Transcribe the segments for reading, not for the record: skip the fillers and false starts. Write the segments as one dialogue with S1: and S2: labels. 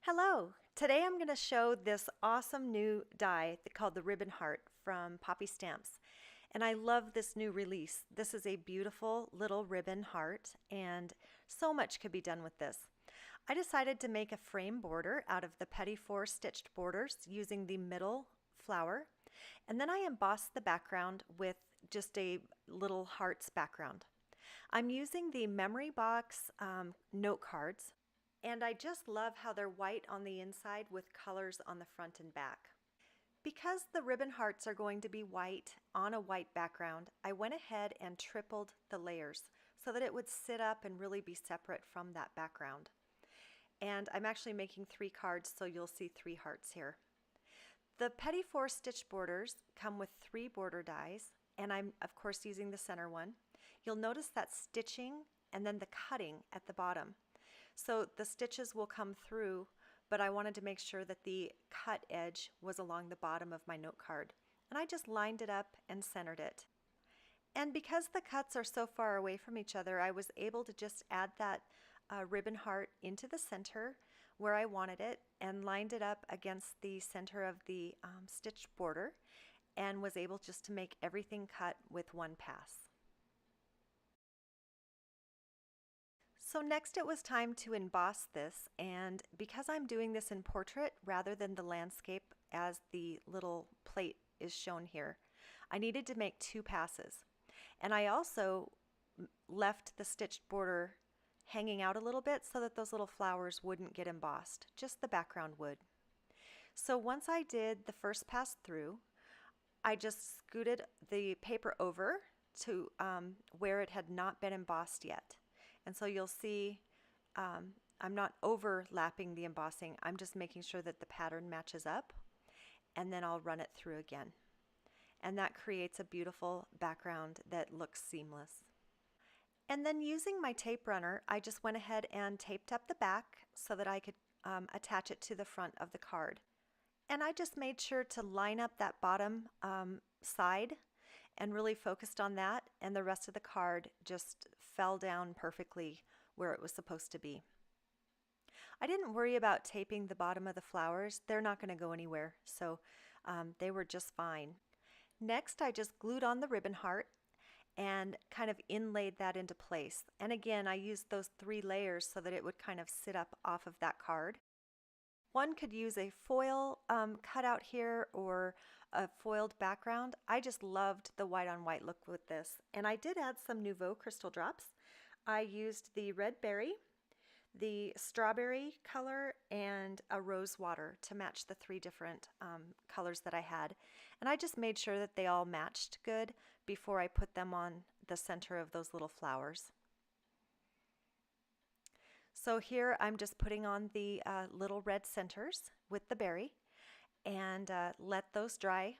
S1: Hello! Today I'm going to show this awesome new die called the Ribbon Heart from Poppy Stamps. And I love this new release. This is a beautiful little ribbon heart and so much could be done with this. I decided to make a frame border out of the Petit Four stitched borders using the middle flower. And then I embossed the background with just a little hearts background. I'm using the Memory Box note cards. And I just love how they're white on the inside with colors on the front and back. Because the ribbon hearts are going to be white on a white background, I went ahead and tripled the layers so that it would sit up and really be separate from that background. And I'm actually making 3 cards, so you'll see 3 hearts here. The Petit Four stitch borders come with 3 border dies, and I'm of course using the center one. You'll notice that stitching and then the cutting at the bottom. So the stitches will come through, but I wanted to make sure that the cut edge was along the bottom of my note card. And I just lined it up and centered it. And because the cuts are so far away from each other, I was able to just add that ribbon heart into the center where I wanted it and lined it up against the center of the stitched border and was able just to make everything cut with one pass. So next it was time to emboss this, and because I'm doing this in portrait rather than the landscape as the little plate is shown here, I needed to make 2 passes. And I also left the stitched border hanging out a little bit so that those little flowers wouldn't get embossed, just the background would. So once I did the first pass through, I just scooted the paper over to where it had not been embossed yet. And so you'll see I'm not overlapping the embossing, I'm just making sure that the pattern matches up, and then I'll run it through again. And that creates a beautiful background that looks seamless. And then using my tape runner, I just went ahead and taped up the back so that I could attach it to the front of the card. And I just made sure to line up that bottom side and really focused on that, and the rest of the card just fell down perfectly where it was supposed to be. I didn't worry about taping the bottom of the flowers. They're not going to go anywhere, so they were just fine. Next, I just glued on the ribbon heart and kind of inlaid that into place. And again, I used those 3 layers so that it would kind of sit up off of that card. One could use a foil cutout here or a foiled background. I just loved the white on white look with this. And I did add some Nouveau crystal drops. I used the red berry, the strawberry color, and a rose water to match the 3 different colors that I had. And I just made sure that they all matched good before I put them on the center of those little flowers. So here I'm just putting on the little red centers with the berry and let those dry,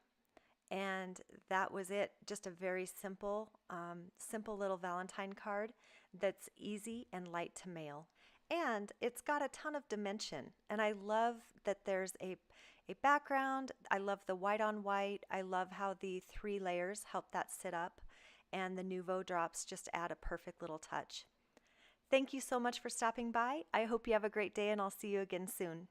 S1: and that was it. Just a very simple little Valentine card that's easy and light to mail, and it's got a ton of dimension, and I love that there's a background. I love the white on white. I love how the 3 layers help that sit up, and the Nouveau drops just add a perfect little touch. Thank you so much for stopping by. I hope you have a great day, and I'll see you again soon.